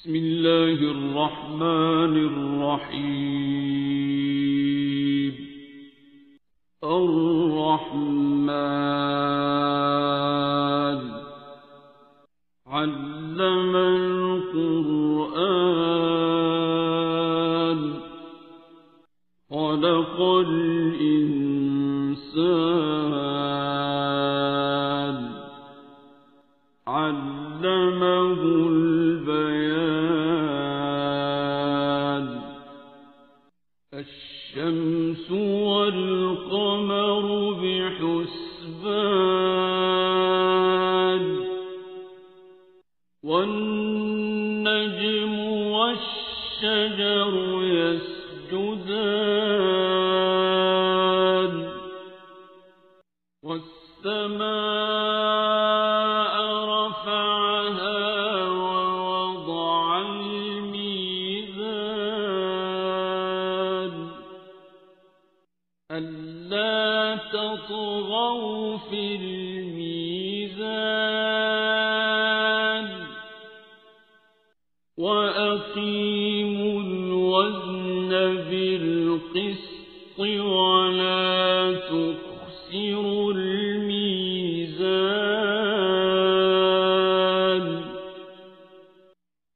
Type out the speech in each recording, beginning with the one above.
بسم الله الرحمن الرحيم. الرحمن علم القرآن خلق الإنسان علمه البيان. الشمس والقمر بحسبان والنجم والشجر يسجدان والسماء رفعها ووضع الميزان ألا تطغوا في الميزان وأقيموا الوزن بالقسط ولا تخسروا الميزان.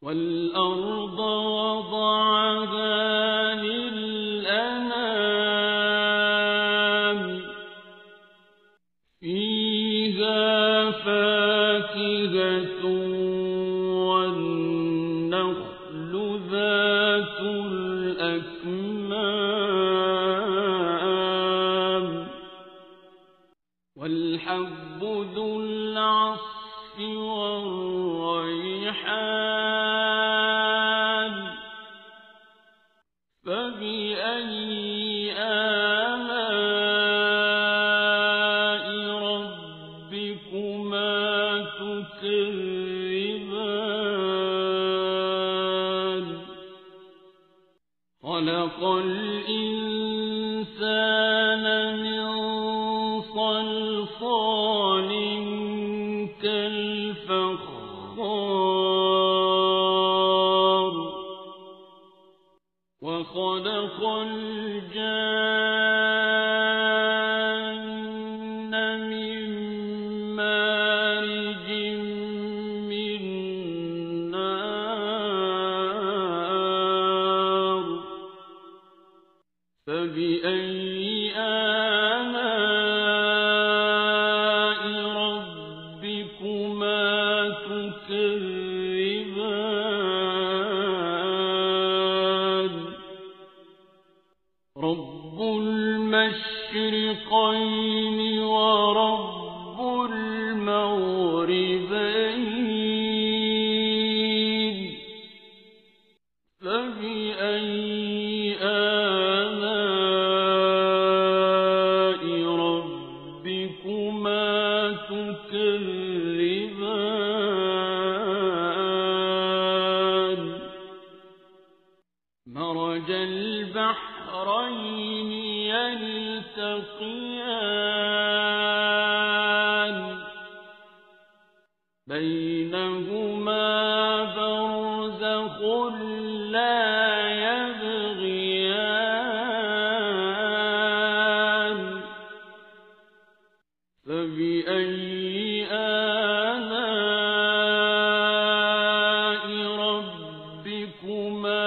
والأرض وضعها للأنام فيها فاكهة والنخل ذات الأكمام والحب ذو العصف والريحان. فبأي آلاء ربكما تكذبان. خلق الإنسان من صلصال كالفخار وخلق الجان من مارج من نار. فبأي آلاء ربكما تكذبان. رب المشرقين ورب المغربين. فبأي آلاء ربكما تكذبان. مرج البحرين يلتقيان بينهما برزخ لا يبغيان. فبأي آلاء ربكما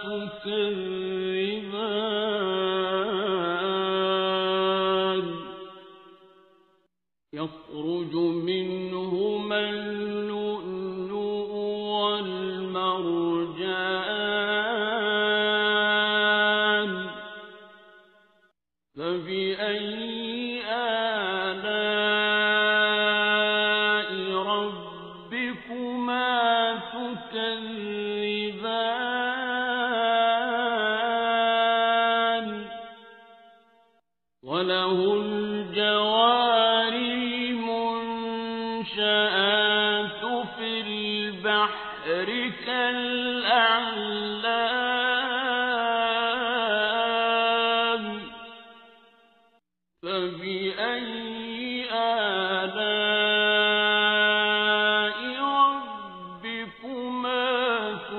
تكذبان. يخرج منهما اللؤلؤ والمرجان. فبأي آلاء ربكما تكذبان. وله الجوار المنشآت في البحر كالأعلام. فبأي آلاء ربكما تكذبان.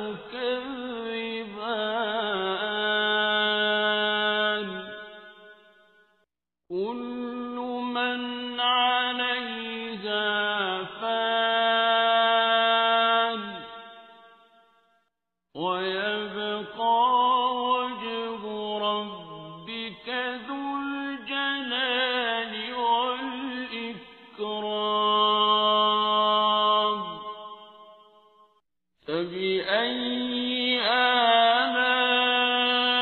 فبأي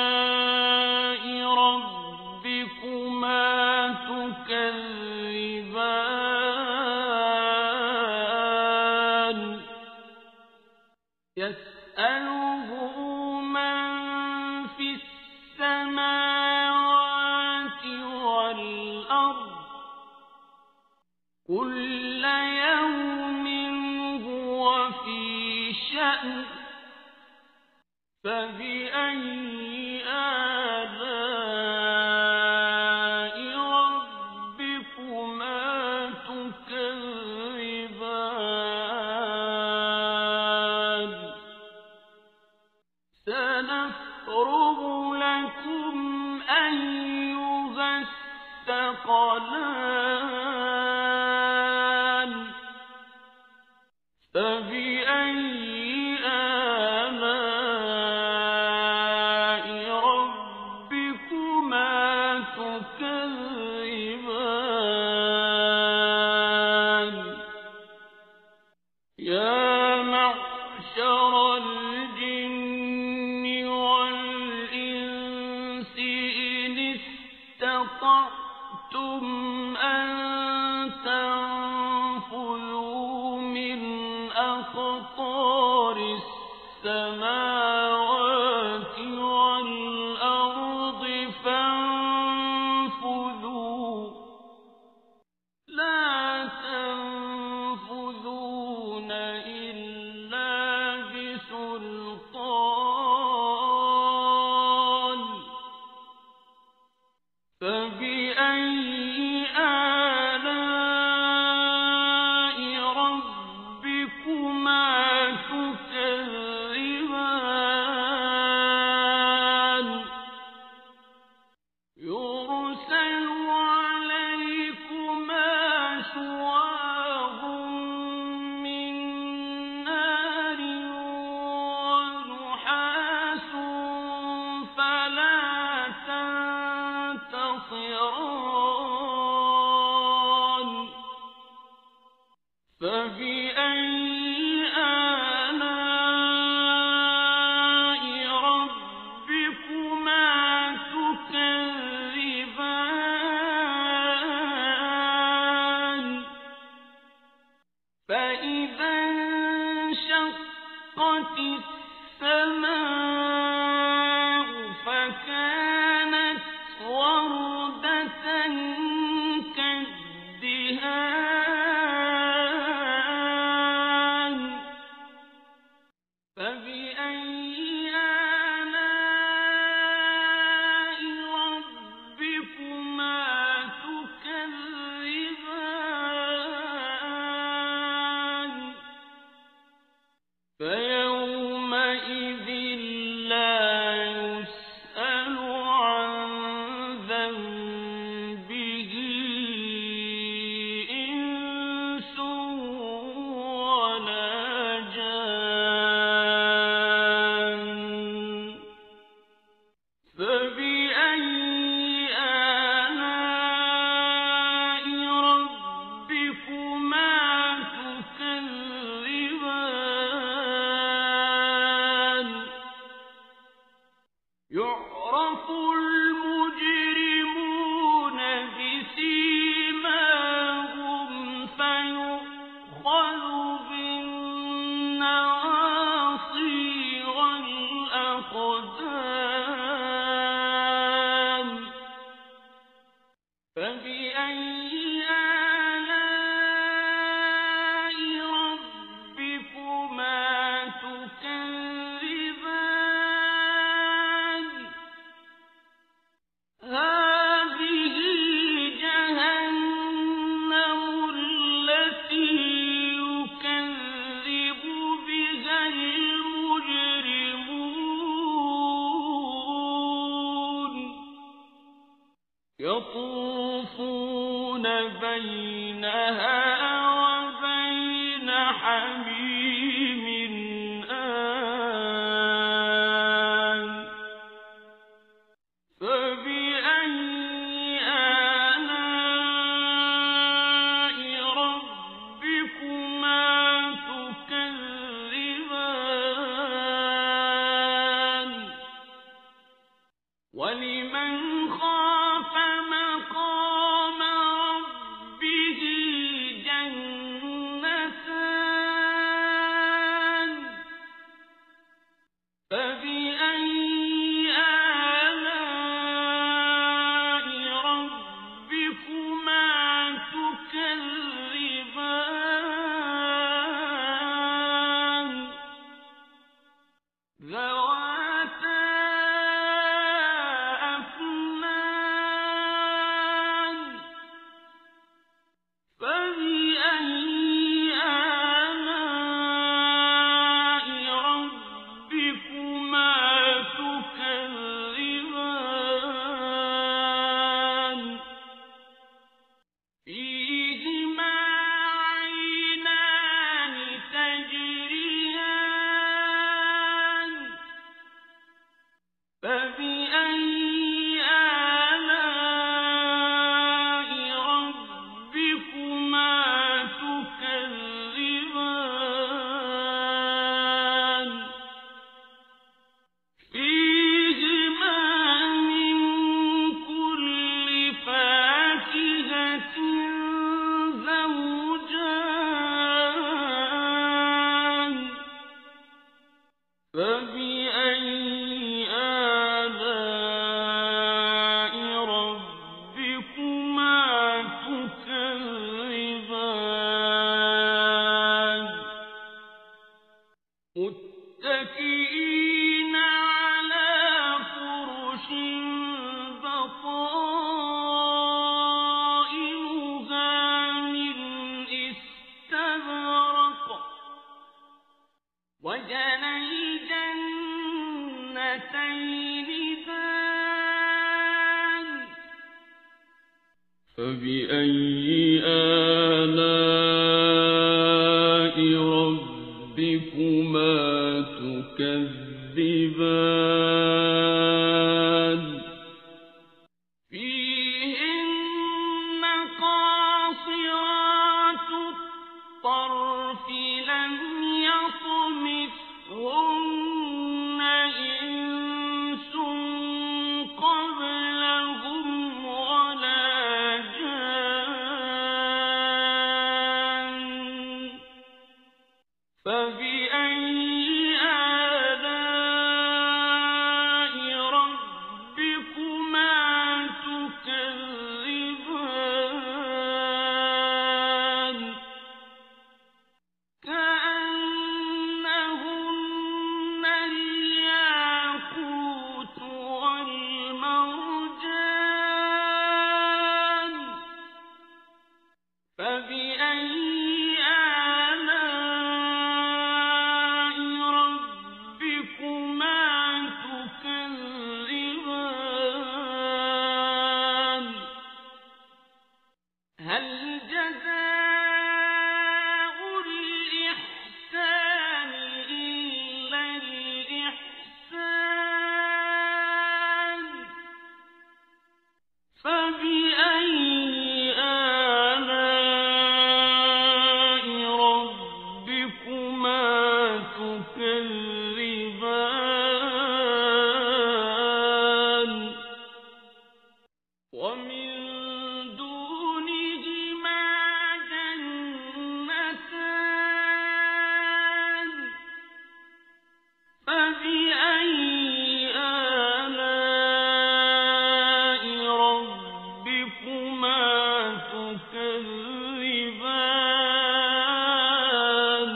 آلاء ربكما تكذبان يسأله من في السماوات والأرض كل يوم هو في شأن فبأي آلاء ربكما تكذبان سنفرغ لكم أيها الثقلان فبأي آلاء ربكما تكذبان يا معشر الجن والإنس إن استطعتم أن تنفذوا من أقطار السماوات والأرض فانفذوا لا تنفذون إلا بسلطان فبأي آلاء ربكما تكذبان يرسل عليكما شواظ من نار ونحاس فلا تنتصران فبأي آلاء ربكما تكذبان فإذا انشقت السماء فكانت وردة كالدهان فبأي آلاء ربكما تكذبان فيومئذ لا يسأل عن ذنبه إنس ولا جان فبأي آلاء ربكما تكذبان يعرف المجرمون بسيماهم فيؤخذ بالنواصي والأقدام فبأي آلاء ربكما تكذبان هذه جهنم التي يكذب بها المجرمون يطوفون بينها وبين حميم آن فبأي آلاء ربكما تكذبان فبأي آلاء ربكما تكذبان ذواتا أفنان فبأي آلاء ربكما تكذبان فيهما عينان تجريان فبأي آلاء ربكما تكذبان فيهما من كل فاكهة زوجان فبأي آلاء ربكما تكذبان متكئين على فرش بطائنها من استبرق وجنى الجنتين دان فبأي آلاء ربكما تكذبان فيهن قاصرات الطرف لم يطمثهن إنس قبلهم ولا جان فبأي آلاء ربكما تكذبان كأنهن الياقوت والمرجان فبأي آلاء ربكما تكذبان هل جزاء الإحسان إلا الإحسان فبأي آلاء ربكما تكذبان ومن دونهما جنتان فبأي آلاء ربكما تكذبان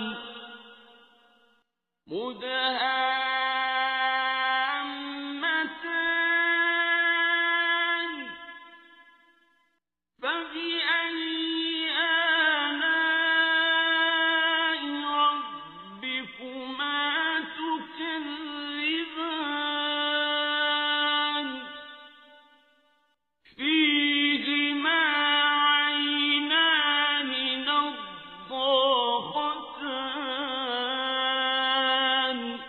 مدهامتان فبأي آلاء ربكما تكذبان فيهما عينان نضاختان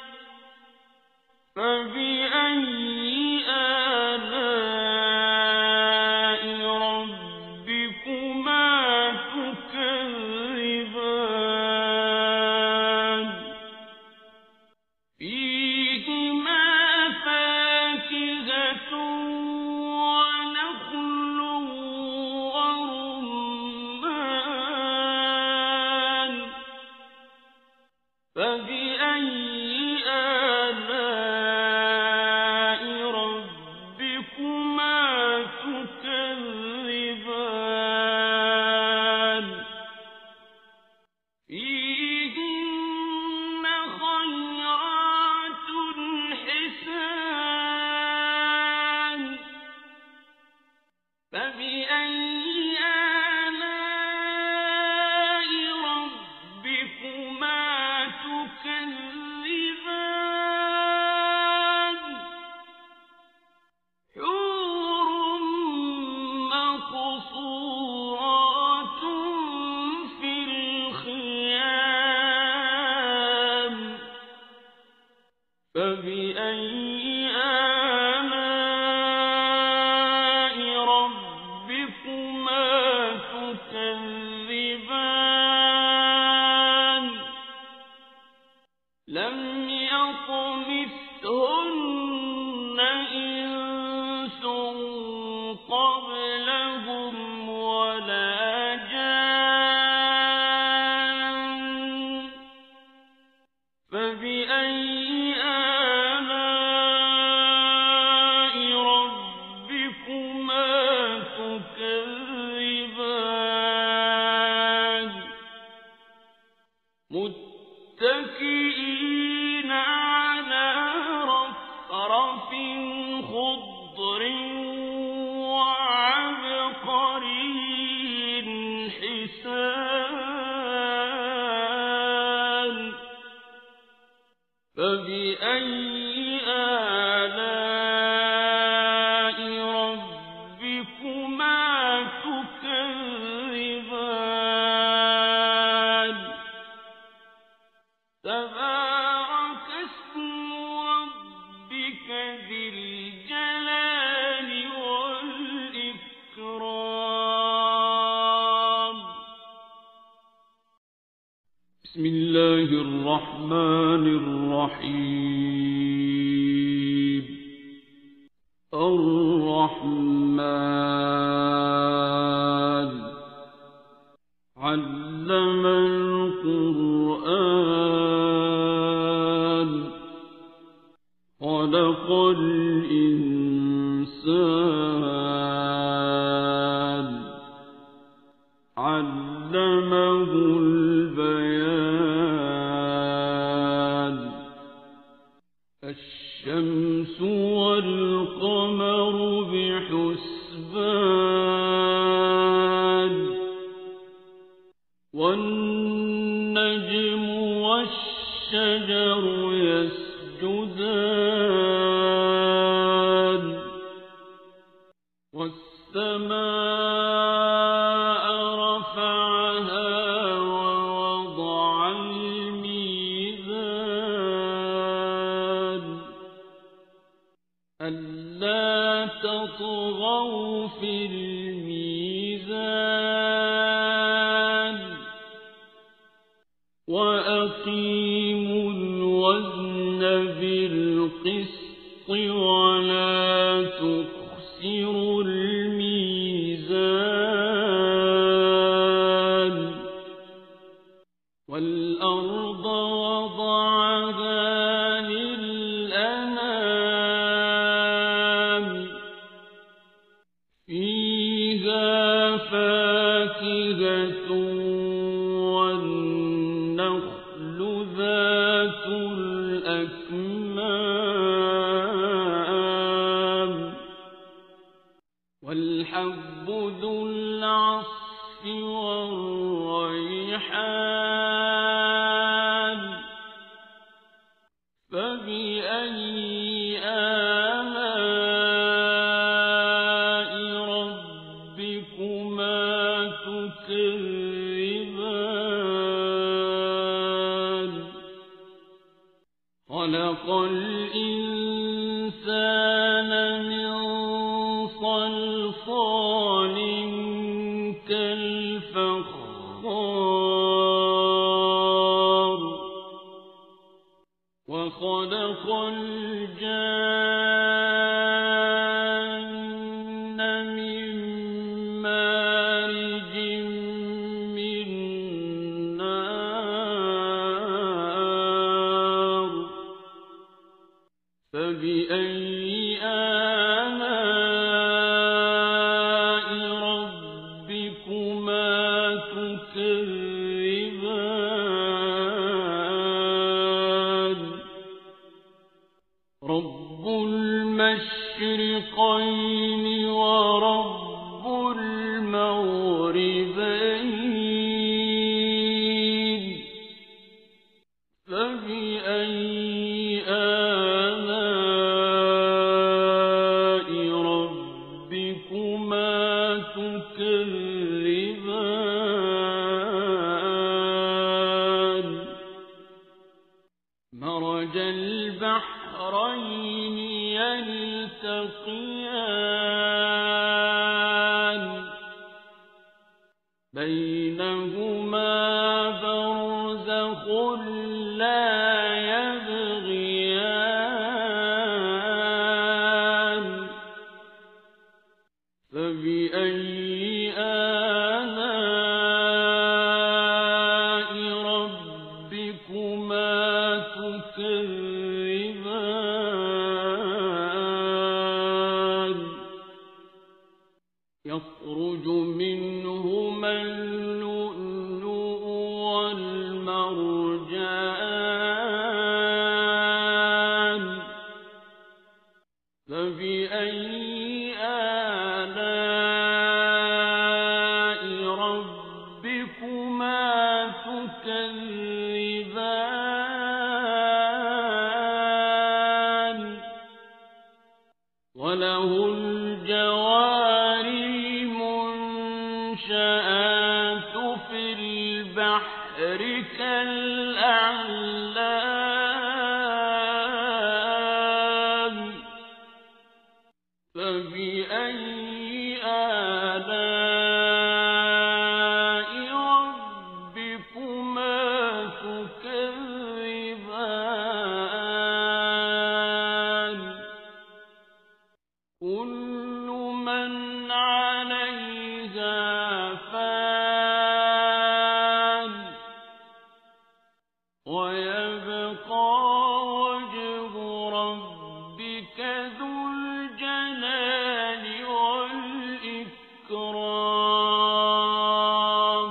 فبأي آلاء ربكما تكذبان لم يطمثهن إنس قبلهم ولا جان فبأي آلاء ربكما تكذبان متكئين على رفرف خضر وعبقري حسان فبأي آلاء ربكما تكذبان تبارك اسم ربك ذي الجلال والإكرام بسم الله الرحمن الرحيم الرحمن علم القرآن خلق الإنسان علمه البيان الشمس والقمر بحسبان والنجم والشجر يسجدان والسماء رفعها ووضع الميزان ألا تطغوا في الميزان وأقيموا الوزن بالقسط ولا تخسروا الميزان والأرض وضعها للأنام فيها فاكهة والنخل ذات الأكمام والحب ذو العصف والريحان فبأي آلاء ربكما تكذبان خلق الإنسان من صلصال كالفخار وخلق الجان من مارج من نار فبأي آلاء ربكما تكذبان رب المشرقين ورب المغربين فبأي آلاء ربكما تكذبان مرج البحر البحرين يلتقيان بينهما برزخ لا يبغيان فبأي آلاء ربكما تكذبان يخرج منهما اللؤلؤ والمرجان فبأي آلاء ربكما تكذبان وله الجوار المنشآت في البحر كالأعلام فبأي آلاء ربكما تكذبان كل من عليها فان ويبقى وجه ربك ذو الجلال والإكرام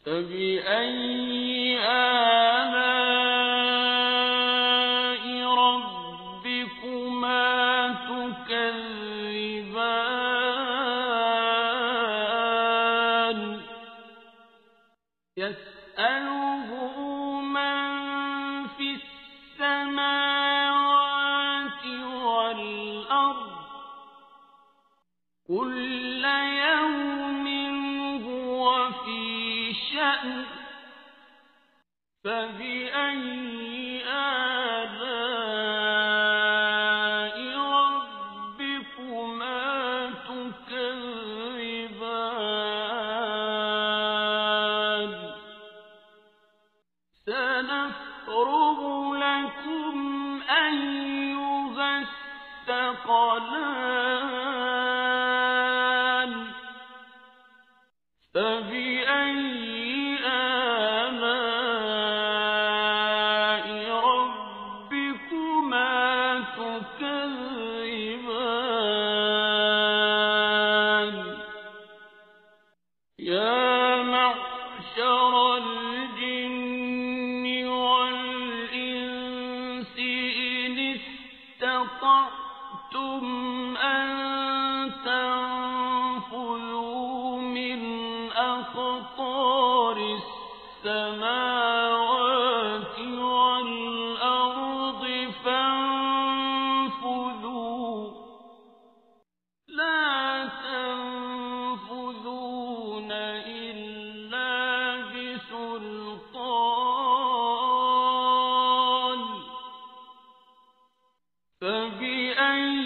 فبأي آلاء ربكما تكذبان يسأله من في السماوات والأرض كل يوم هو في شأن فبأي آلاء ربكما تكذبان سنفرغ لكم أيها الثقلان فبأي آلاء ربكما تكذبان يا معشر الجن والإنس إن استطعتم أن تنفذوا من أقطار السماوات والأرض فانفذوا لا تنفذون إلا بسلطان فبأي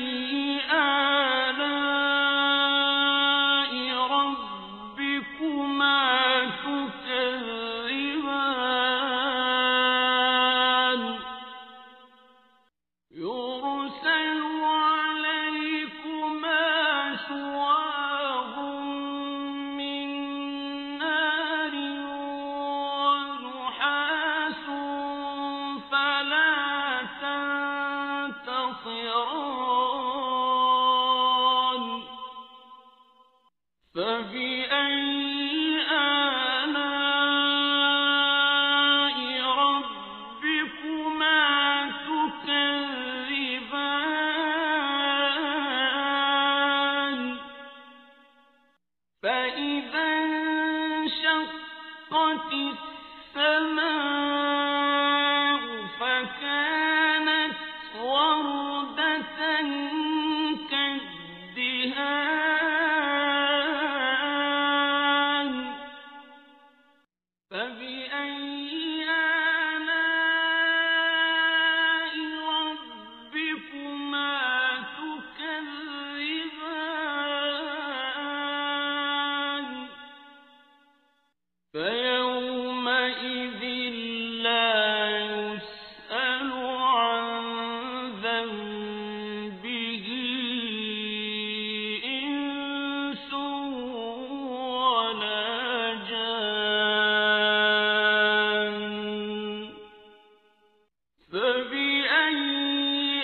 فبأي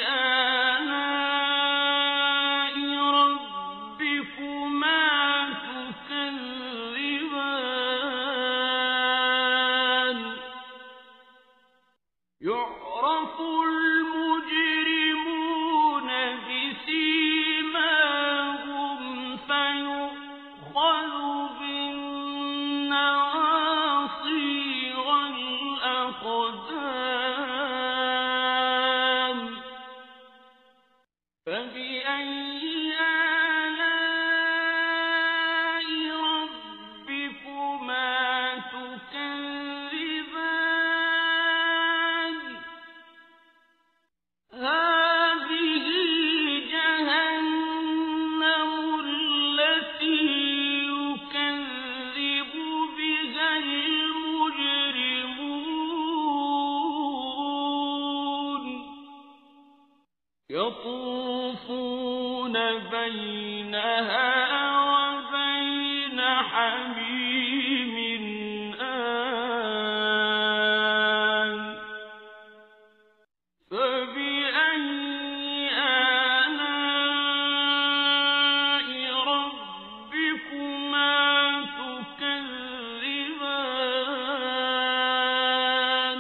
آلاء ربكما تكذبان يعرف المجرمون بسيماهم فيؤخذ بالنواصي والأقدام فبأي آلاء ربكما تكذبان هذه جهنم التي يكذب بها المجرمون يطوفون بينها وبين حميم آن فبأي آلاء ربكما تكذبان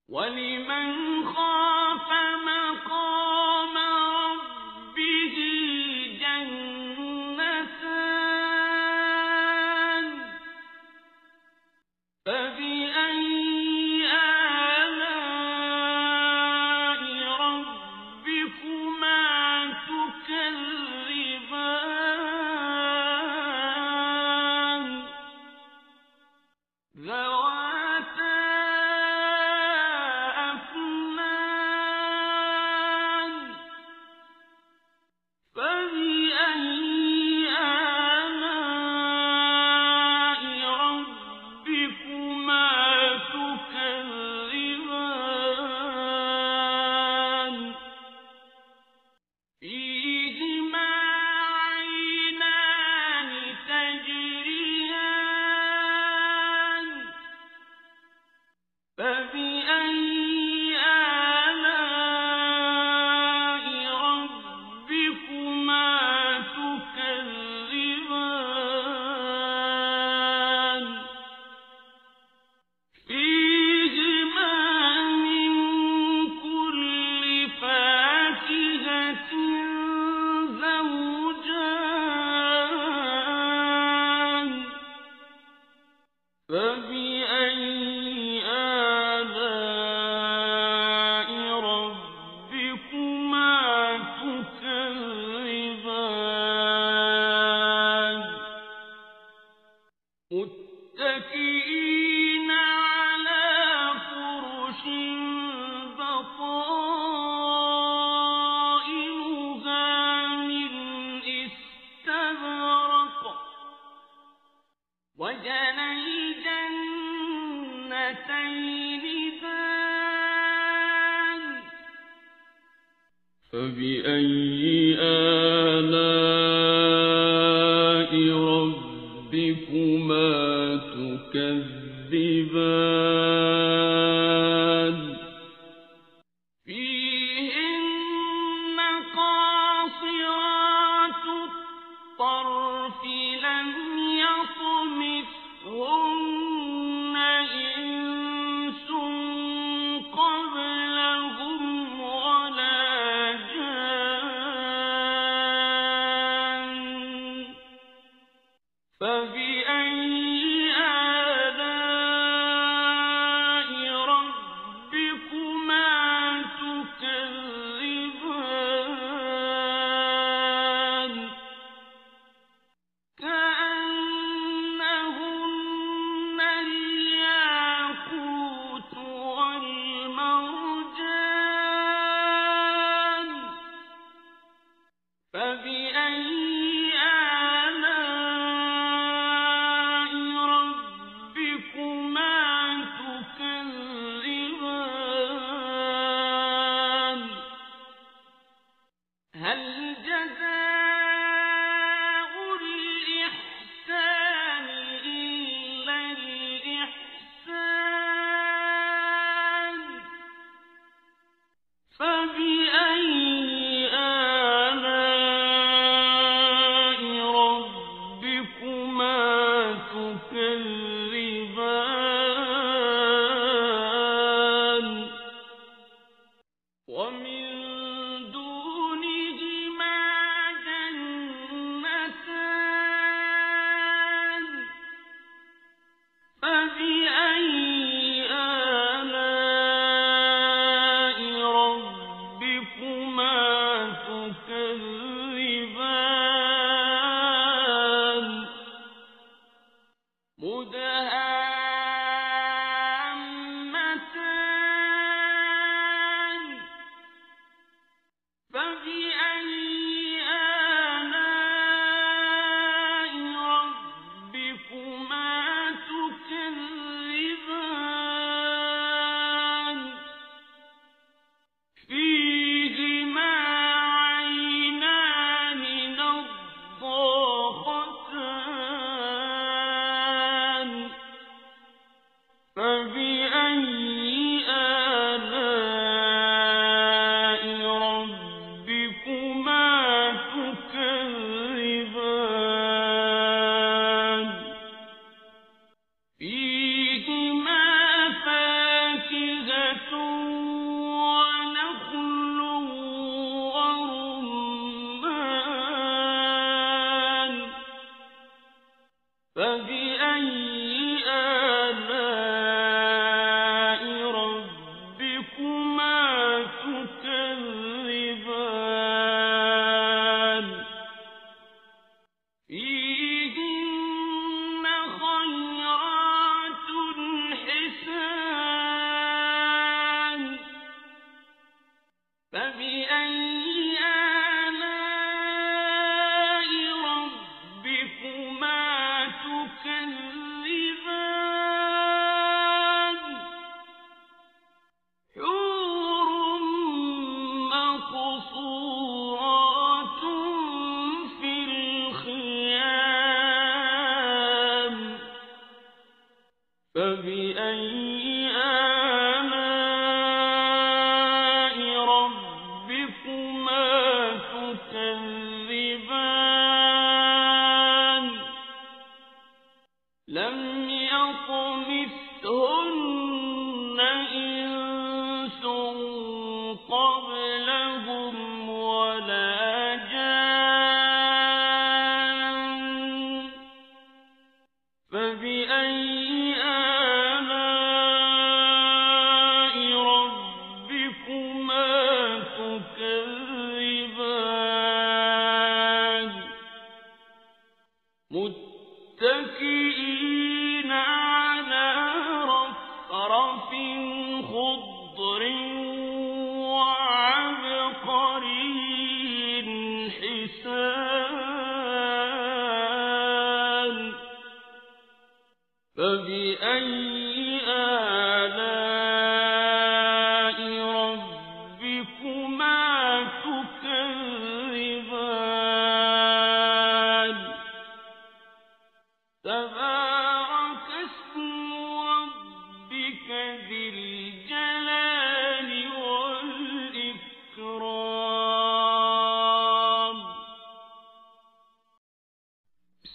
ولمن خاف مقام ربه جنتان فبأي آلاء ربكما تكذبان ذواتا أفنان فبأي آلاء ربكما تكذبان فيهما عينان تجريان فبأي آلاء ربكما تكذبان فيهما من كل فاكهة زوجان فبأي آلاء ربكما تكذبان متكئين على فرش بطائنها من استبرق وجنى الجنتين دان فبأي آلاء ربكما تكذبان فيهن قاصرات الطرف لم يطمثهن إنس قبلهم ولا جان فبأي آلاء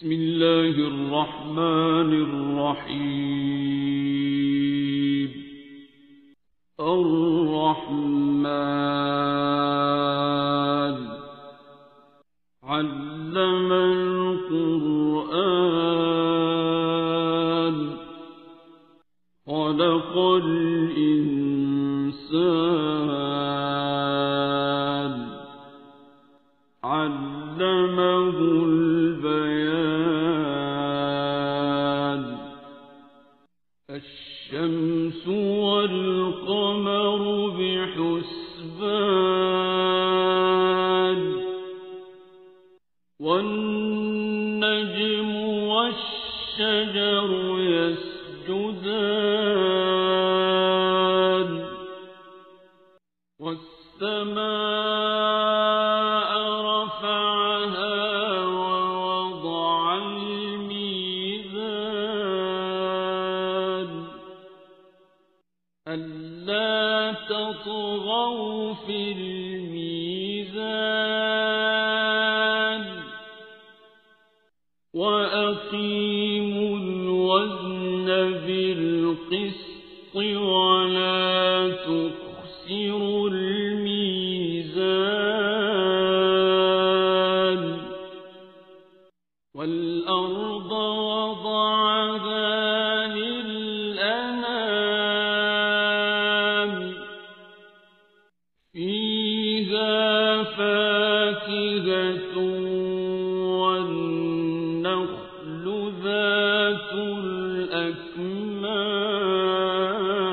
بسم الله الرحمن الرحيم الرحمن علم القرآن خلق الإنسان علمه البيان الشمس والقمر بحسبان والنجم والشجر يسجدان والسماء رفعها ووضع الميزان ألا تطغوا في الميزان وأقيموا الوزن بالقسط ولا تخسروا الميزان والأرض وضعها للأنام فيها فاكهة والنخل ذات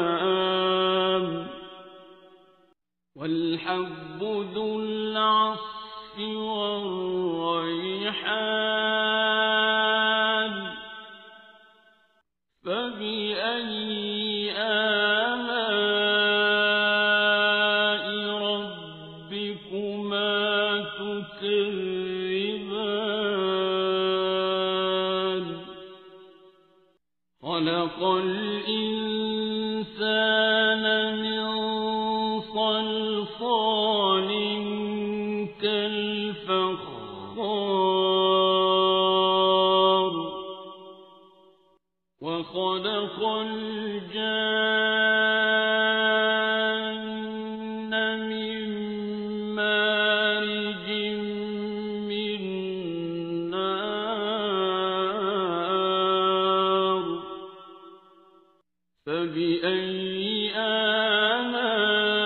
الأكمام والحب ذو العصف والريحان فبأي آلاء ربكما تكذبان خلق الإنسان من صلصال كالفخار وخلق الجان من مارج من نار فبأي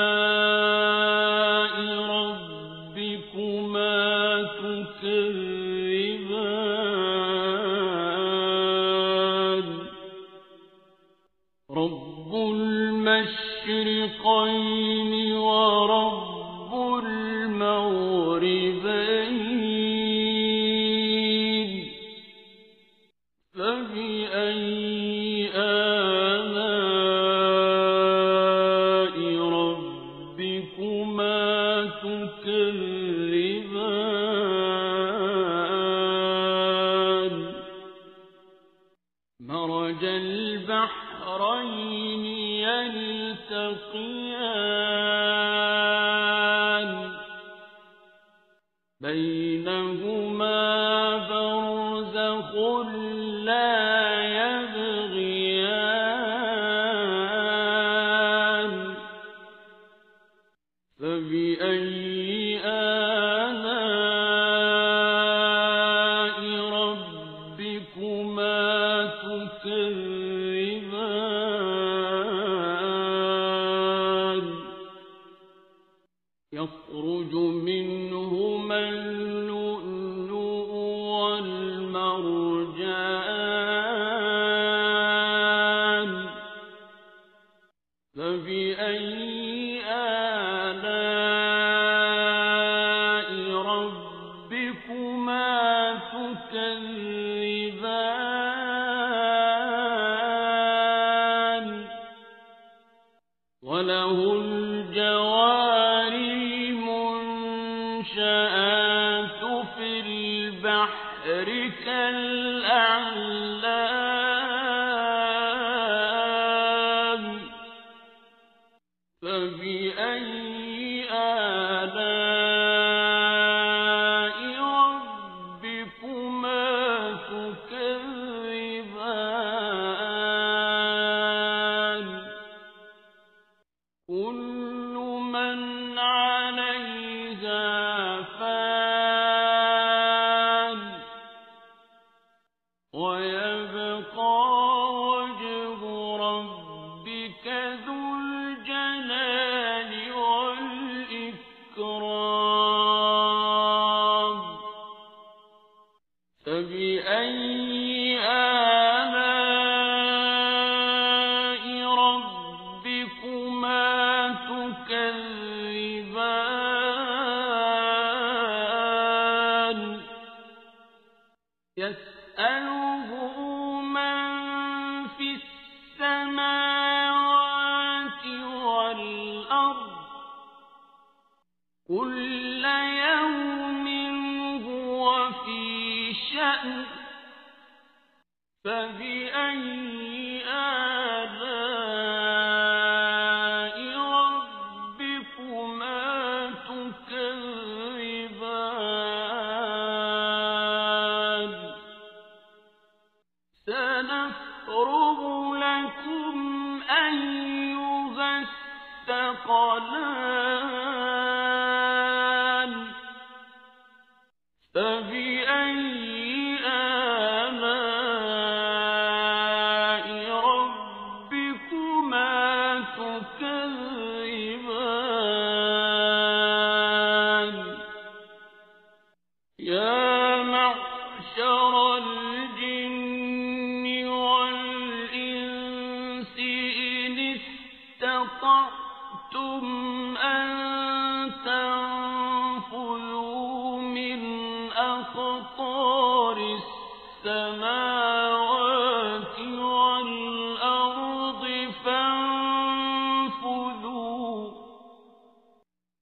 آلاء ربكما تكذبان رب المشرقين ورب المغربين فبأي آلاء ربكما تكذبان مرج البحرين يلتقيان بينهما برزخ لا يبغيان فبأي آلاء ربكما تكذبان يخرج منهما اللؤلؤ والمرجان فبأي آلاء ربكما تكذبان وله الجوار المنشآت في البحر كالأعلام فبأي آلاء ربكما تكذبان كل من عليها فان ويبقى وجه ربك ذو الجلال والإكرام فبأي آلاء ربكما تكذبان يسأله من في السماوات والأرض كل يوم هو في شأن فبأي آلاء ربكما تكذبان سنفرغ لكم أيها الثقلان فبأي آلاء ربكما تكذبان يا معشر الجن والإنس إن استطعتم أن تنفذوا من أقطار السماوات والأرض فانفذوا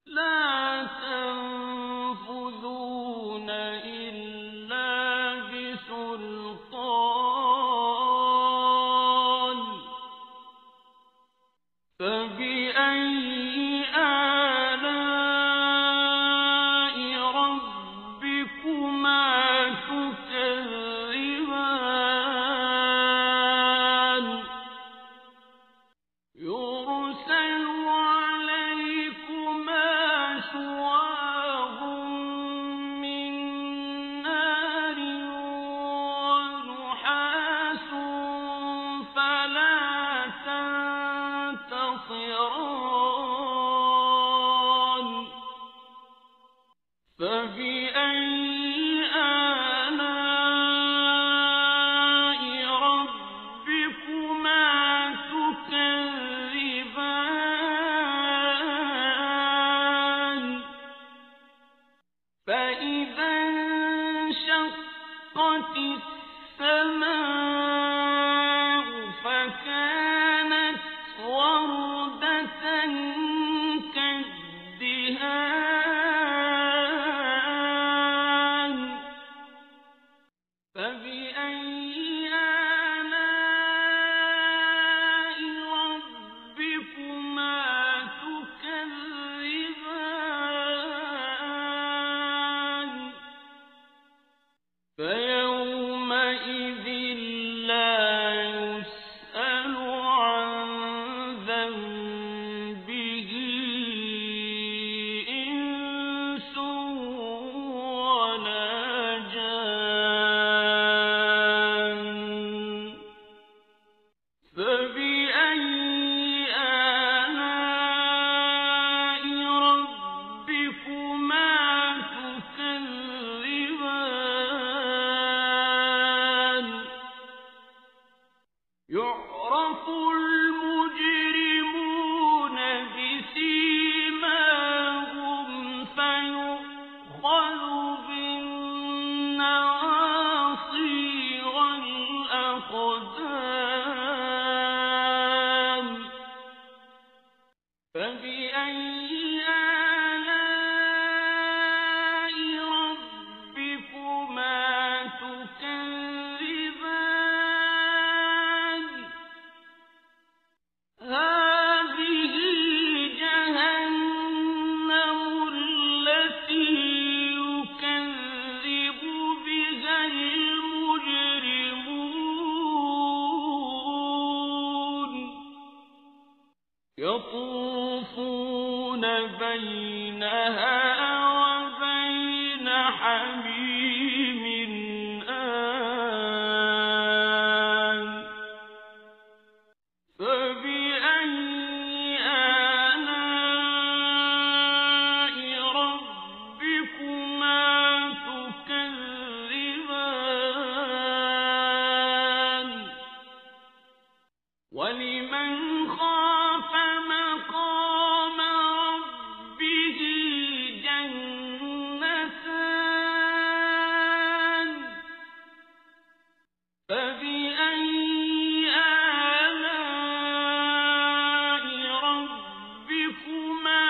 لا تنفذون إلا بسلطان فبأي آلاء ربكما تكذبان يرسل عليكما شواظ من نار ونحاس فلا تنتصران فبأي آلاء ربكما تكذبان فإذا انشقت السماء فكانت وردة كالدهان فبأي آلاء ربكما تكذبان فيومئذ لا يسأل عن ذنبه إنس ولا جان فبأي آلاء ربكما تكذبان يعرف المجرمون بسيماهم فيؤخذ بالنواصي والأقدام فبأي آلاء ربكما تكذبان هذه جهنم التي يكذب بها المجرمون يطوفون بينها وبين حميم آن فبأي آلاء ربكما تكذبان ولمن خاف مقام ربه جنتان فبأي آلاء ربكما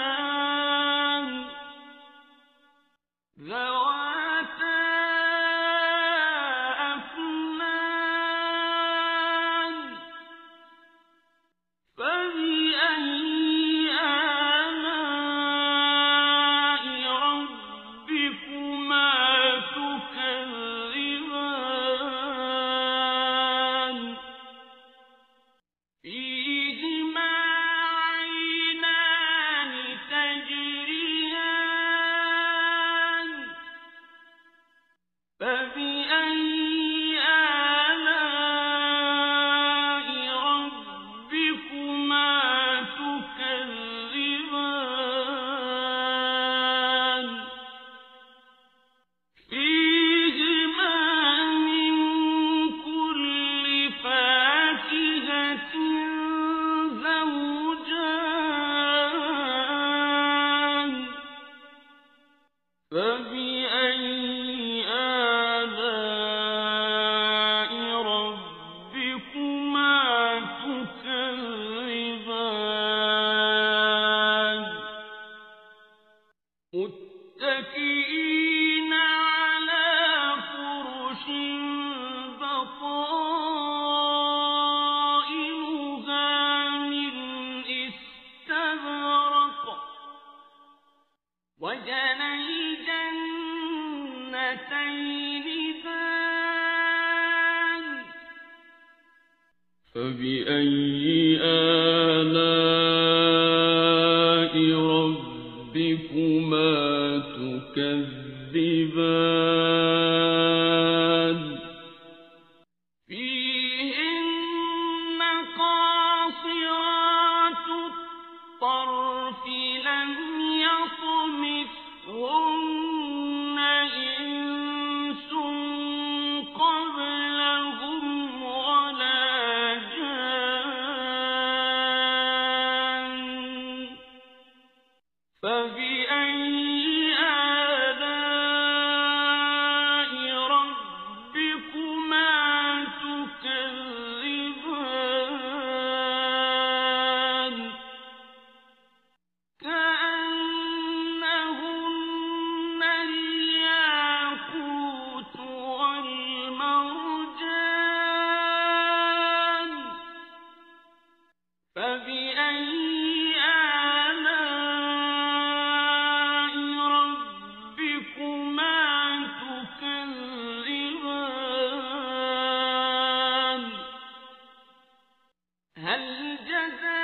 تكذبان ذواتا أفنان فبأي آلاء ربكما تكذبان فيهما عينان تجريان فبأي آلاء ربكما تكذبان فيهما من كل فاكهة زوجان فبأي آلاء ربكما تكذبان متكئين على فرش بطائنها من استبرق وجنى الجنتين دان فبأي آلاء ربكما تكذبان فيهن قاصرات الطرف لم يطمثهن إنس قبلهم ولا جان فبأي آلاء ربكما تكذبان كأنهن الياقوت والمرجان فبأي آلاء ربكما تكذبان هل جزاء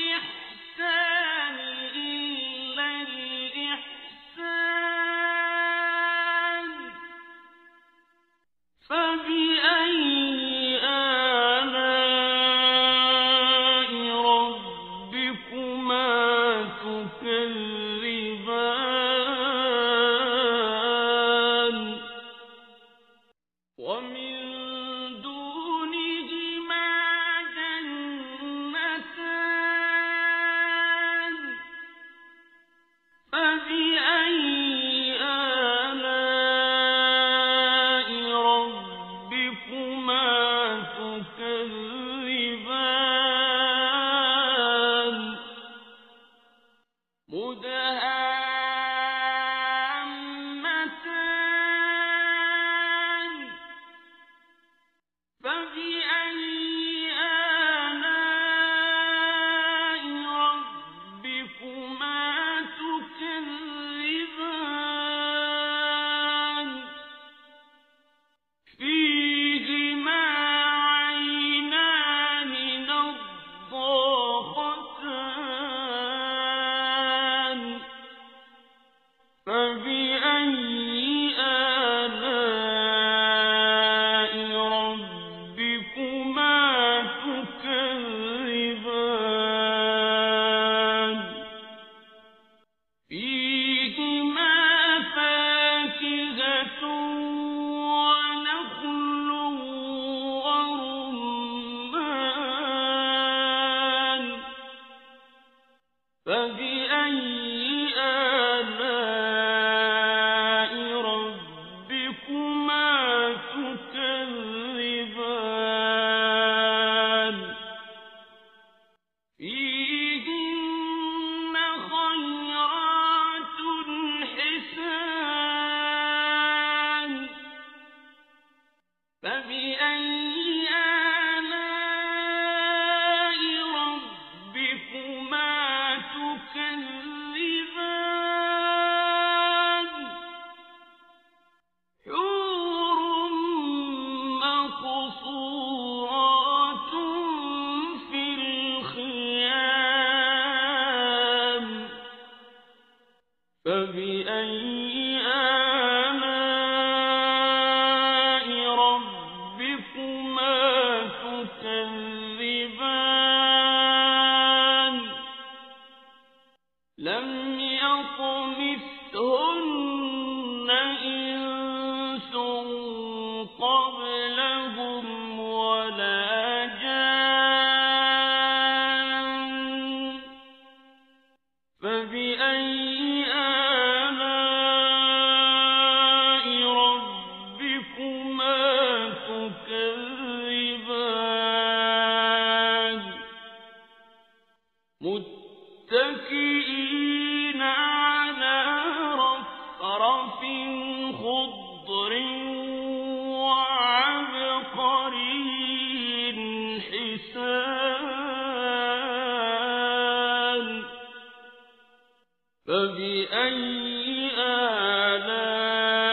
الإحسان إلا الإحسان فبأي آلاء ربكما تكذبان ومن دونهما جنتان فبأي آلاء ربكما تكذبان مدهامتان فبأي آلاء ربكما تكذبان فيهما آلاء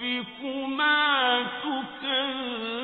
ربكما تكذبان